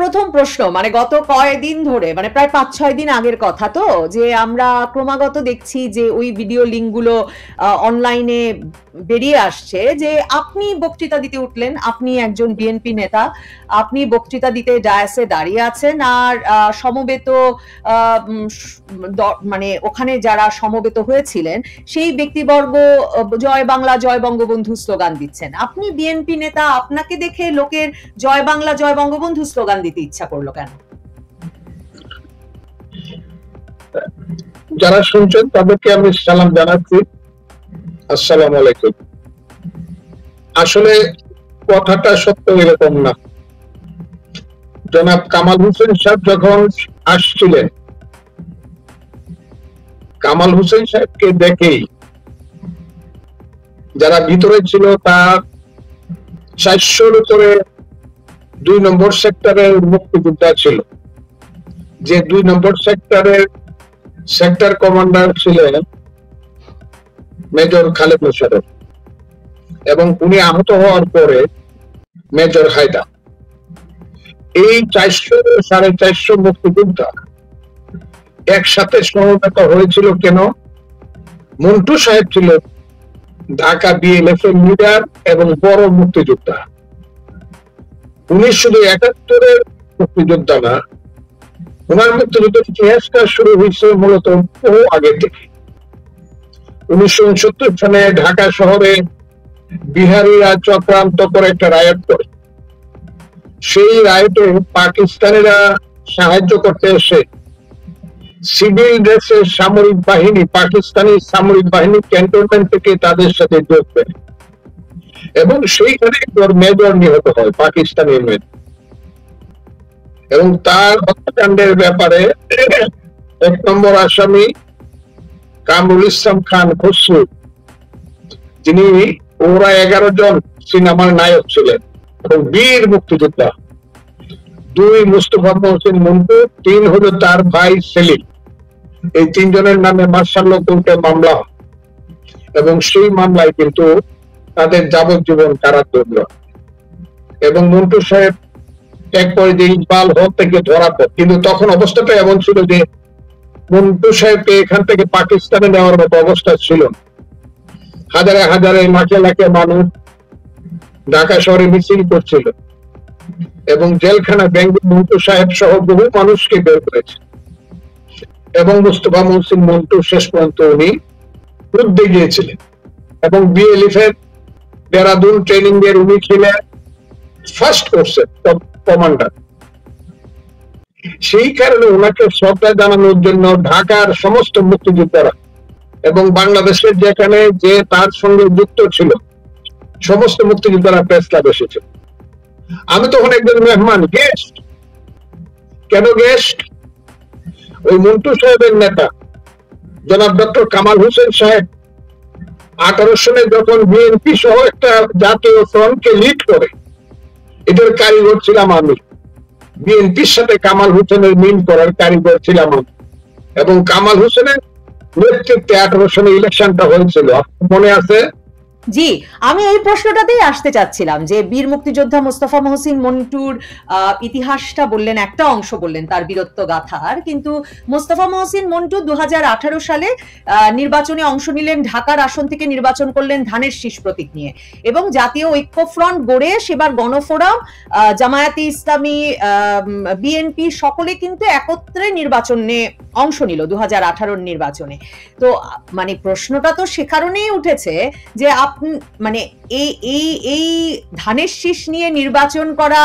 প্রথম প্রশ্ন, মানে গত কয়েকদিন ধরে, মানে প্রায় 5-6 দিন আগের কথা, তো যে আমরা ক্রমাগত দেখছি যে ওই ভিডিও লিঙ্কগুলো অনলাইনে বেরিয়ে আসছে যে আপনি বক্তৃতা দিতে উঠলেন, আপনি একজন বিএনপি নেতা, আপনি বক্তৃতা দিতে ডায়াসে দাঁড়িয়ে আছেন, আর সমবেত মানে ওখানে যারা সমবেত হয়েছিলেন সেই ব্যক্তিবর্গ জয় বাংলা জয় বঙ্গবন্ধু স্লোগান দিচ্ছেন। আপনি বিএনপি নেতা, আপনাকে দেখে লোকের জয় বাংলা জয় বঙ্গবন্ধু স্লোগান দিতে ইচ্ছা করলো কেন? যারা শুনছেন তাদেরকে আমি সালাম জানাচ্ছি, আসসালামু আলাইকুম। আসলে কথাটা সত্য এরকম না। জনাব কামাল হোসেন সাহেব যখন আসছিলেন, কামাল হোসেন সাহেবকে দেখেই যারা ভিতরে ছিল তার 400-র উপরে 2 নম্বর সেক্টরের মুক্তিযোদ্ধা ছিল, যে 2 নম্বর সেক্টরের সেক্টর কমান্ডার ছিলেন মেজর খালেদ মোশাররফ, এবং উনি আহত হওয়ার পরে মেজর হায়দার। এই 400-450 মুক্তিযোদ্ধা একসাথে সমবেত হয়েছিল কেন? মন্টু সাহেব ছিল ঢাকা বিএলএফ এর লিডার এবং বড় মুক্তিযোদ্ধা। উনি শুধু 71-এর মুক্তিযোদ্ধা না, ওনার মুক্তিযুদ্ধের ইতিহাসটা শুরু হয়েছে মূলত বহু আগে থেকে। 1969 সালে ঢাকা শহরে বিহারিরা চক্রান্ত করে একটা রায়ট করে। সেই রায়টে পাকিস্তানিরা সাহায্য করতে এসে সিভিল ড্রেসের সামরিক বাহিনী, পাকিস্তানি সামরিক বাহিনী ক্যান্টনমেন্ট থেকে তাদের সাথে যোগ দেয়, এবং সেইখানে মেজর নিহত হয়, পাকিস্তানি মেজর। এবং তার হত্যাকাণ্ডের ব্যাপারে 1 নম্বর আসামি কামরুল ইসলাম খান খসরু, যিনি ওরা 11 জন সিনেমার নায়ক ছিলেন এবং বীর মুক্তিযোদ্ধা। 2 মুস্তফা মহসিন মন্টু, 3 হলো তার ভাই সেলিম। এই 3 জনের নামে মার্শাল ল কোর্টে মামলা, এবং সেই মামলায় কিন্তু তাদের যাবজ্জীবন কারাদণ্ড। এবং মন্টু সাহেব এক পর্যায়ে ইকবাল হল থেকে ধরা পড়ে, কিন্তু তখন অবস্থাটা এমন ছিল যে মন্টু সাহেবকে এখান থেকে পাকিস্তানে নেওয়ার মতো অবস্থা ছিল। হাজারে হাজারে লাখে লাখে মানুষ ঢাকা শহরে মিছিল করছিল, এবং জেলখানা ব্যাংক মন্টু সাহেব সহ বহু মানুষকে বের করেছে। এবং মুস্তফা মহসিন মন্টু শেষ পর্যন্ত উনি যুদ্ধে গিয়েছিলেন, এবং বিএলএফ এর দেরাদুন ট্রেনিং এর উনি ছিলেন ফার্স্ট কোর্সের কমান্ডার। সেই কারণে ওনাকে শ্রদ্ধা জানানোর জন্য ঢাকার সমস্ত মুক্তিযোদ্ধারা এবং বাংলাদেশের যেখানে যে তার সঙ্গে যুক্ত ছিল সমস্ত মুক্তিযোদ্ধারা প্রেস ক্লাব এসেছে। আমি তখন একজন মেহমান, গেস্ট। কেন গেস্ট? ওই মন্টু সাহেবের নেতা জনাব ডক্টর কামাল হোসেন সাহেব 18 সালে যখন বিএনপি সহ একটা জাতীয় ফ্রন্টকে লিড করে, এদের কারিগর ছিলাম আমি। বিএনপির সাথে কামাল হোসেনের মিল করার কারিগর ছিলাম আমি, এবং কামাল হোসেনের নেতৃত্বে 18 সালে ইলেকশনটা হয়েছিল, মনে আছে? জি, আমি এই প্রশ্নটাতেই আসতে চাচ্ছিলাম যে বীর মুক্তিযোদ্ধা মোস্তফা মহসিন মন্টুর ইতিহাসটা বললেন, একটা অংশ বললেন তার বীরত্ব গাথার, কিন্তু মোস্তফা মহসিন মন্টু 2018 সালে নির্বাচনে অংশ নিলেন, ঢাকার আসন থেকে নির্বাচন করলেন ধানের শীষ প্রতীক নিয়ে, এবং জাতীয় ঐক্য ফ্রন্ট গড়ে সেবার গণফোরাম, জামায়াতে ইসলামী, বিএনপি সকলে কিন্তু একত্রে নির্বাচনে অংশ নিল 2018 নির্বাচনে। তো মানে প্রশ্নটা তো সে কারণেই উঠেছে যে মানে এই ধানের শীষ নিয়ে নির্বাচন করা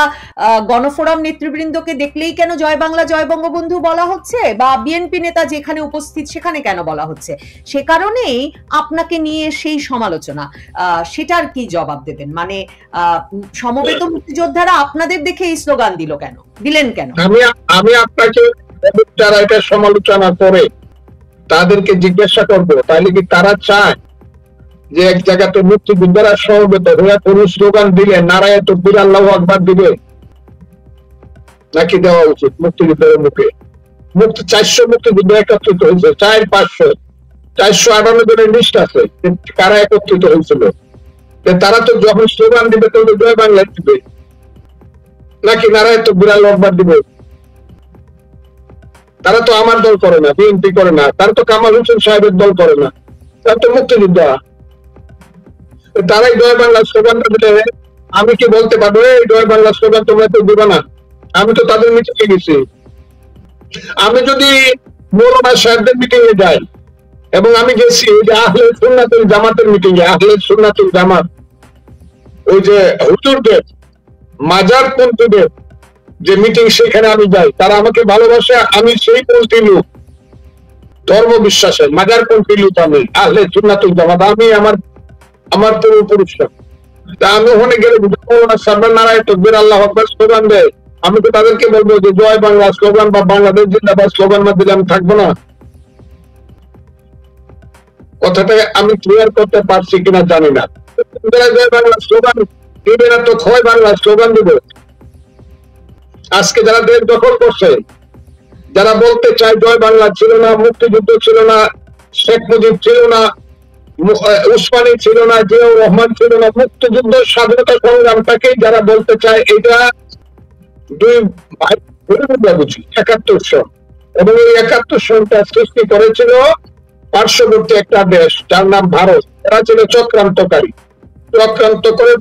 গণফোরাম নেতৃবৃন্দকে দেখলেই কেন জয় বাংলা জয় বঙ্গবন্ধু বলা হচ্ছে, বা বিএনপি নেতা যেখানে উপস্থিত সেখানে কেন বলা হচ্ছে? সে কারণেই আপনাকে নিয়ে সেই সমালোচনা, সেটার কি জবাব দেবেন? মানে সমবেত মুক্তিযোদ্ধারা আপনাদের দেখে এই স্লোগান দিলেন কেন? আমি আপনাকে যারা এটা সমালোচনা করে তাদেরকে জিজ্ঞাসা করবো, তাহলে কি তারা চায় যে এক জায়গাতে মুক্তিযোদ্ধারা সমবেত হয়ে কোন স্লোগান দিলে নারায়ে তাকবীর আল্লাহু আকবার দিবে, নাকি দেওয়া উচিত মুক্তিযোদ্ধাদের মুখে? 400 মুক্তিযোদ্ধা একত্রিত হয়েছে, 458 জনের লিস্ট আছে কারা একত্রিত হয়েছিল। তারা তো যখন স্লোগান দিবে তখন জয় বাংলা দিবে, নাকি নারায় তো বিড়াল লড়বার দিব? তারা তো আমার দল করে না, বিএনপি করে না, তারা তো কামাল হোসেন সাহেবের দল করে না, তারা তো মুক্তিযোদ্ধা। তারাই জয় বাংলা স্লোগানটা দিলে আমি কি বলতে পারবো এই জয় বাংলা স্লোগান তোমরা তো দিবা না? আমি তো তাদের মিটিং এ গেছি। আমি যদি মৌলানা সাহেবদের মিটিং এ যাই, এবং আমি গেছি যে আহলে সুন্নাতুল জামাতের মিটিং এ, আহলে সুন্নাতুল জামাত ওই যে হুজুরদের মাজারপন্থীদের যে মিটিং, সেখানে আমি যাই, তারা আমাকে ভালোবাসে। আমি সেই পন্থী লোক, ধর্ম বিশ্বাসের মাজারপন্থী লোক, আমি আহলে সুন্নাতুল জামাত, আমি আমার পূর্বপুরুষরা। তা আমি ওখানে গেলে সামনে নারায় তকবীর আল্লাহু আকবার স্লোগান দেয়, আমি তো তাদেরকে বলবো যে জয় বাংলা স্লোগান বা বাংলাদেশ জিন্দাবাদ স্লোগান না দিলে আমি থাকবো না। কথাটা আমি ক্লিয়ার করতে পারছি কিনা জানি না। জয় বাংলা স্লোগান দিবে না তো ক্ষয় বাংলা স্লোগান দিবে। আজকে যারা দেশ দখল করছে, যারা বলতে চায় জয় বাংলা ছিল না, মুক্তিযুদ্ধ ছিল না, শেখ মুজিব ছিল না, উসমানী ছিল না, জিয়াউর রহমান ছিল না, মুক্তিযুদ্ধ স্বাধীনতা সংগ্রামটাকে যারা বলতে চায়, এটা দুই ভাই বুঝি ৭১ সন, এবং এই ৭১ সনটা সৃষ্টি করেছিল পার্শ্ববর্তী একটা দেশ যার নাম ভারত। এরা ছিল চক্রান্তকারী, চক্রান্ত করে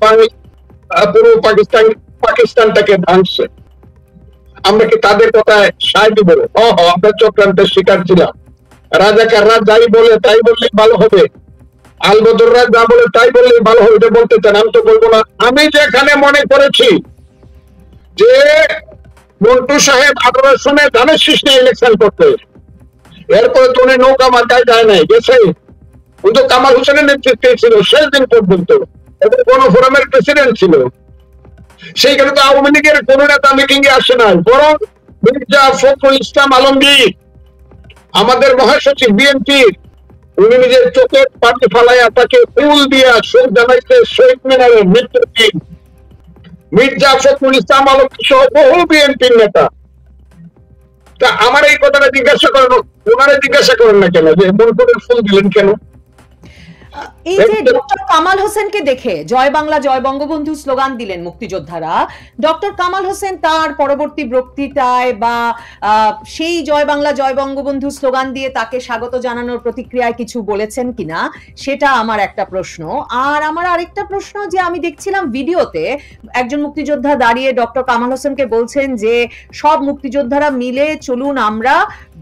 পূর্ব পাকিস্তানটাকে ভাঙছে। আমরা কি তাদের কথায় সায় দিব? আমরা চক্রান্তের শিকার ছিলাম। রাজাকাররা যাই বলে তাই বললে ভালো হবে, আলবদররা যা বলে তাই বললেই ভালো হবে, এটা বলতে চান, আমি তো বলবো না। আমি যেখানে মনে করেছি যে মন্টু সাহেব ১৮ সনে ধানের শীষ নিয়ে ইলেকশন করতে, এরপরে তো উনি নৌকা মার্কায় যায় নাই, গেছে কিন্তু কামাল হোসেনের নেতৃত্বে ছিল শেষ দিন পর্যন্ত, এবং গণফোরামের প্রেসিডেন্ট ছিল। সেইখানে তো আওয়ামী লীগের কোন নেতা মিটিং এ আসে নাই, বরং মির্জা ফখরুল ইসলাম আলমগীর আমাদের মহাসচিব বিএনপির, উনি নিজের চোখের পানি ফালাইয়া তাকে ফুল দিয়া শোক জানাইতে শহীদ মিনারের মৃত্যুর দিন মির্জা ফখরুল ইসলাম আলমগীর সহ বহু বিএনপির নেতা। তা আমার এই কথাটা জিজ্ঞাসা করেন, ওনারা জিজ্ঞাসা করেন না কেন যে মনপুরের ফুল দিলেন কেন? এই যে ডক্টর কামাল হোসেনকে দেখে জয় বাংলা জয় বঙ্গবন্ধু স্লোগান দিলেন মুক্তিযোদ্ধারা, ডক্টর কামাল হোসেন তার পরবর্তী বক্তৃতায় বা সেই জয় বাংলা জয় বঙ্গবন্ধু স্লোগান দিয়ে তাকে স্বাগত জানানোর প্রতিক্রিয়ায় কিছু বলেছেন কিনা, সেটা আমার একটা প্রশ্ন। আর আমার আরেকটা প্রশ্ন, যে আমি দেখছিলাম ভিডিওতে একজন মুক্তিযোদ্ধা দাঁড়িয়ে ডক্টর কামাল হোসেনকে বলছেন যে সব মুক্তিযোদ্ধারা মিলে চলুন আমরা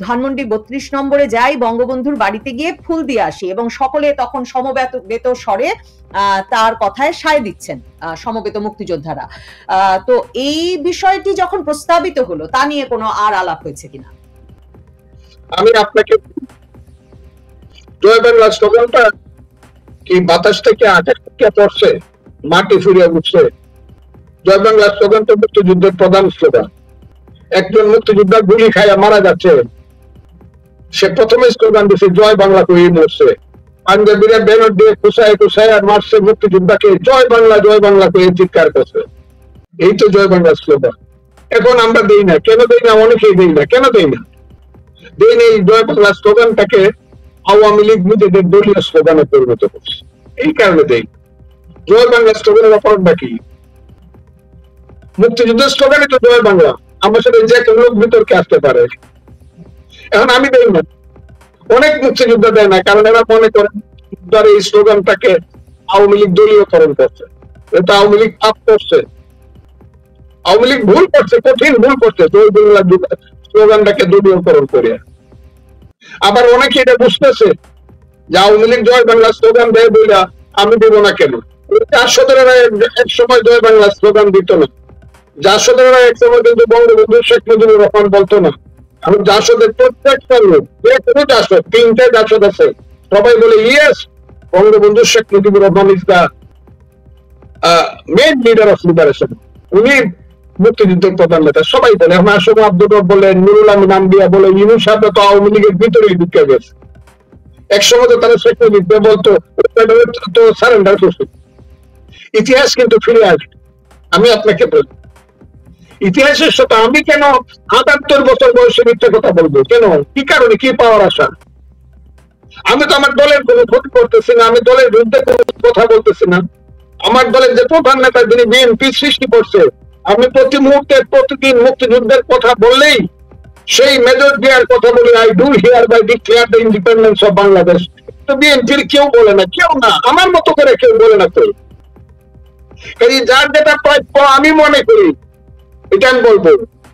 ধানমন্ডি ৩২ নম্বরে যাই, বঙ্গবন্ধুর বাড়িতে গিয়ে ফুল দিয়ে আসি, এবং সকলে তখন সমবেত স্বরে তার কথায় সায় দিচ্ছেন সমবেত মুক্তিযোদ্ধারা। তো এই বিষয়টি যখন প্রস্তাবিত হলো, তা নিয়ে কোনো আর আলাপ হয়েছে কিনা? আমি আপনাকে জয় বাংলা স্লোগানটা কি বাতাস থেকে আকাশ থেকে পড়ছে, মাটি ফিরিয়ে উঠছে? জয় বাংলা স্লোগানটা মুক্তিযুদ্ধের প্রধান স্লোগান। একজন মুক্তিযোদ্ধা গুলি খাইয়া মারা যাচ্ছে, সে প্রথমে স্লোগান দিচ্ছে জয় বাংলা কই মরছে, পাঞ্জাবিরা ব্যানার দিয়ে খুশায় আর মারছে মুক্তিযোদ্ধাকে, জয় বাংলা কই চিৎকার করছে। এই তো জয় বাংলা স্লোগান। এখন আমরা দেই না, কেন দেই না? অনেকেই দেই না, কেন দেই না? দেই না, এই জয় বাংলা স্লোগানটাকে আওয়ামী লীগ নিজেদের দলীয় স্লোগানে পরিণত করছে, এই কারণে দেই। জয় বাংলা স্লোগানের অপরাধটা কি? মুক্তিযুদ্ধের স্লোগানই তো জয় বাংলা, আমার সাথে যে কোনো লোক বিতর্কে আসতে পারে। এখন আমি দেই না, অনেক মুক্তিযোদ্ধা দেয় না, কারণ এরা মনে করেন এই স্লোগানটাকে আওয়ামী লীগ দলীয়করণ করছে। এটা আওয়ামী লীগ পাপ করছে, আওয়ামী লীগ ভুল করছে, কঠিন ভুল করছে জয় বাংলা স্লোগানটাকে দলীয়করণ করে। আবার অনেকে এটা বুঝতেছে যে আওয়ামী লীগ জয় বাংলা স্লোগান দেয় বইলা আমি দেবো না কেন। জাসদেরা এক সময় জয় বাংলা স্লোগান দিত না, জাসদেরা এক সময় কিন্তু বঙ্গবন্ধু শেখ মুজিবুর রহমান বলতো না। আমি জাসদের প্রত্যেকটা লোক, জাসদ ৩টে জাসদ আছে, সবাই বলে yes Bangabandhu Sheikh Mujibur Rahman is the main leader of liberation, উনি মুক্তিযুদ্ধের প্রধান নেতা, সবাই বলে। এখন আসলে আব্দুল রব বলে, নুরুল আমিন নামবিয়া বলে, ইউনুস সাহেব তো আওয়ামী লীগের ভিতরেই ঢুকে গেছে। একসময় তো তারা শেখ মুজিব বলতো তো সারেন্ডার করছে। ইতিহাস কিন্তু ফিরে আসবে। আমি আপনাকে বলি, ইতিহাসের সাথে আমি কেন ৭৮ বছর বয়সে মিথ্যা কথা বলবো? কেন? কি কারণে? কি পাওয়ার আশা? আমি তো আমার দলের কোনো ক্ষতি করতেছি না, আমি দলের বিরুদ্ধে কোনো কথা বলতেছি না। আমার দলের যে প্রধান নেতা যিনি বিএনপি সৃষ্টি করছে, আমি প্রতি মুহূর্তে প্রতিদিন মুক্তিযুদ্ধের কথা বললেই সেই মেজর জিয়ার কথা বলি, I do hereby declare the independence of Bangladesh. তো বিএনপির কেউ বলে না, কেউ না, আমার মতো করে কেউ বলে না। তো যার যেটা প্রাপ্য আমি মনে করি এটা আমি বলবো,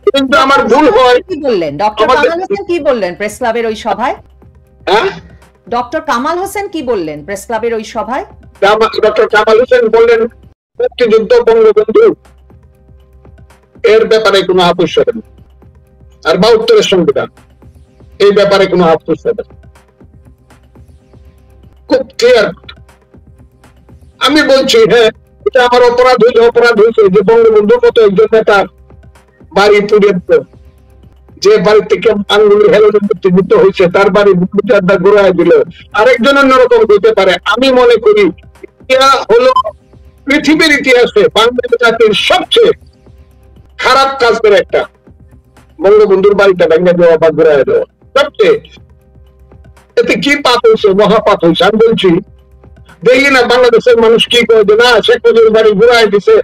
কিন্তু আমার ভুল হয়। কি বললেন ডক্টর কামাল হোসেন, কি বললেন প্রেস ক্লাবের ওই সভায়? হ্যাঁ, ডক্টর কামাল হোসেন কি বললেন প্রেস ক্লাবের ওই সভায়? ডক্টর কামাল হোসেন বললেন মুক্তিযুদ্ধ বঙ্গবন্ধু এর ব্যাপারে কোনো আপোষ হবে না, আর ৭২-এর সংবিধান এই ব্যাপারে কোনো আপোষ হবে না। খুব ক্লিয়ার। আমি বলছি হ্যাঁ, এটা আমার অপরাধ হয়েছে যে বঙ্গবন্ধুর মতো একজন নেতা বাড়ি পুড়িয়ে দিল, যে বাড়ি থেকে আঙ্গুলি হেরোইন মুক্তিযুদ্ধ হয়েছে তার বাড়ি বুদ্ধিচারদা ঘুরাই দিল, আরেকজন অন্যরকম হইতে পারে। আমি মনে করি এটা হলো পৃথিবীর ইতিহাসে বাংলা জাতির সবচেয়ে খারাপ কাজের একটা, বঙ্গবন্ধুর বাড়িটা ভেঙে দেওয়া বা ঘুরাই দেওয়া। সবচেয়ে এতে কি পাপ হয়েছে? মহাপাপ হয়েছে। আমি বলছি দেখি না বাংলাদেশের মানুষ কি করে যে না শেখ মুজিবুর বাড়ি ঘুরাই দিছে,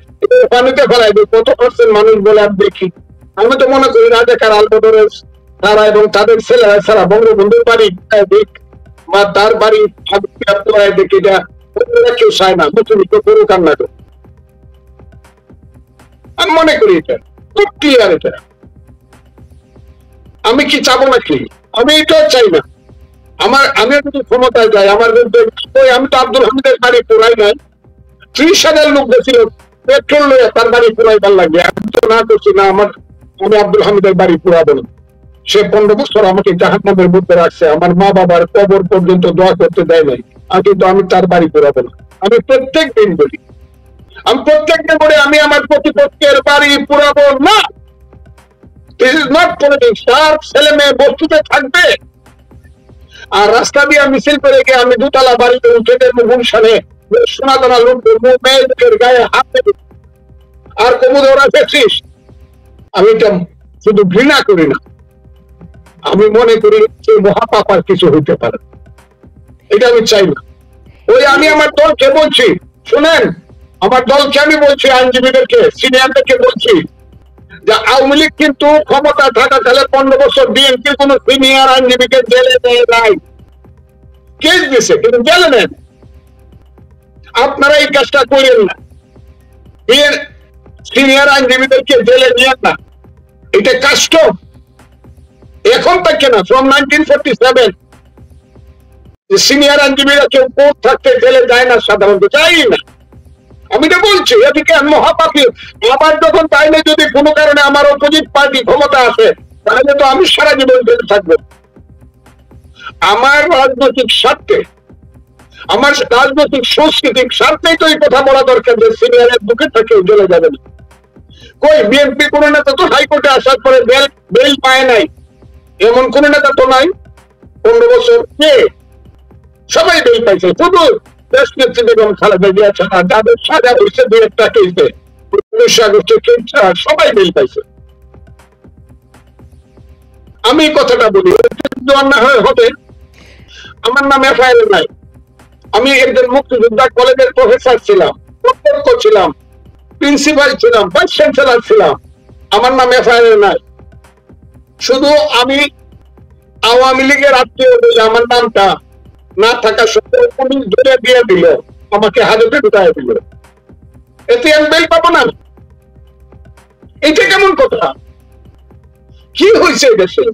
পানিতে ফেলাই দিই, কত পার্সেন্ট মানুষ বলে আমি দেখি। আমি তো মনে করি রাজাকার আলবদরের তারা এবং তাদের ছেলেরা ছাড়া বঙ্গবন্ধুর বাড়ি দিক বা তার বাড়ি দেখি, এটা কেউ চায় না, মুসলিম করুক আর না। আমি মনে করি এটা খুব ক্লিয়ার। এটা আমি কি চাবো নাকি? আমি এটাও চাই না। আমি যদি ক্ষমতায় যাই, আমার আমি তো আব্দুল হামিদের বাড়ি পোড়াই নাই, ৩০,০০০ লোক গেছিল পেট্রোল লয়ে তার বাড়ি পোড়াইবার লাগে। আমি তো না করছি না, আমি আব্দুল হামিদের বাড়ি পোড়াবো না। সে ১৫ বছর আমাকে জাহান্নামের মধ্যে রাখছে, আমার মা বাবার কবর পর্যন্ত দোয়া করতে দেয় নাই, কিন্তু আমি তার বাড়ি পোড়াবো না। আমি প্রত্যেক দিন বলি, আমি আমার প্রতিপক্ষের বাড়ি পোড়াবো না। This is not politics. তার ছেলে মেয়ে বস্তুতে থাকবে, আর রাস্তা দিয়ে মিছিল করে গিয়ে আমি দুতলা বাড়িতে উঠে দেবো গুলশানে, সোনাদানা লোক মেয়েদের গায়ে হাত দেবে আর কবু ওরা দেখছিস। আমি এটা শুধু ঘৃণা করি না, আমি মনে করি যে মহাপাপ আর কিছু হইতে পারে, এটা আমি চাই না। আমি আমার দলকে বলছি, শুনেন, আমার দলকে আমি বলছি, আইনজীবীদেরকে সিনিয়রদেরকে বলছি যে আওয়ামী লীগ কিন্তু ক্ষমতা থাকাকালে ১৫ বছর বিএনপির কোন সিনিয়র আইনজীবীকে জেলে দেয় নাই, কেস দিছে কিন্তু জেলে নেন। আপনারা এই কাজটা করেন না, সিনিয়র আইনজীবীদেরকে জেলে নিয়েন না, এটা কাষ্ট। এখন থেকে না, ফ্রম 1947 সিনিয়র আইনজীবীরা কেউ কোর্ট থাকতে জেলে যায় না, সাধারণত যাই না। আমি তো বলছি এদিকে মহাপাপী। আবার যখন তাইলে যদি কোনো কারণে আমার অপোজিট পার্টি ক্ষমতা আসে, তাহলে তো আমি সারা জীবন জেলে থাকবো। আমার রাজনৈতিক স্বার্থে, আমার রাজনৈতিক সাংস্কৃতিক স্বার্থেই তো এই কথা বলা দরকার যে সিনিয়রের বুকে থেকে জেলে যাবে না। কই বিএনপি কোন নেতা তো হাইকোর্টে আসার পরে বেল পায় নাই, এমন কোন নেতা তো নাই 15 বছর। কে? সবাই বেল পাইছে, শুধু দেশ নেত্রী বেগম খালেদা জিয়া ছাড়া যাদের সাজা হয়েছে ২-১টা কেসে, ১৯ আগস্টের কেস ছাড়া সবাই বেল পাইছে। আমি কথাটা বলি, অন্যায় হবে আমার নাম এফআইআর নাই। আমি একজন মুক্তিযোদ্ধা কলেজের প্রফেসর ছিলাম, অধ্যক্ষ ছিলাম, প্রিন্সিপাল ছিলাম, ভাইস চ্যান্সেলর ছিলাম, আমার নাম এফআইআর নাই। শুধু আমি আওয়ামী লীগের আত্মীয় বলে আমার নামটা না থাকা সত্ত্বেও পুলিশ ধরে দিয়ে দিল, আমাকে হাজতে ঢুকায় দিল, এতে আমি বেল পাবো না? এটা কেমন কথা? কি হয়েছে দেশে?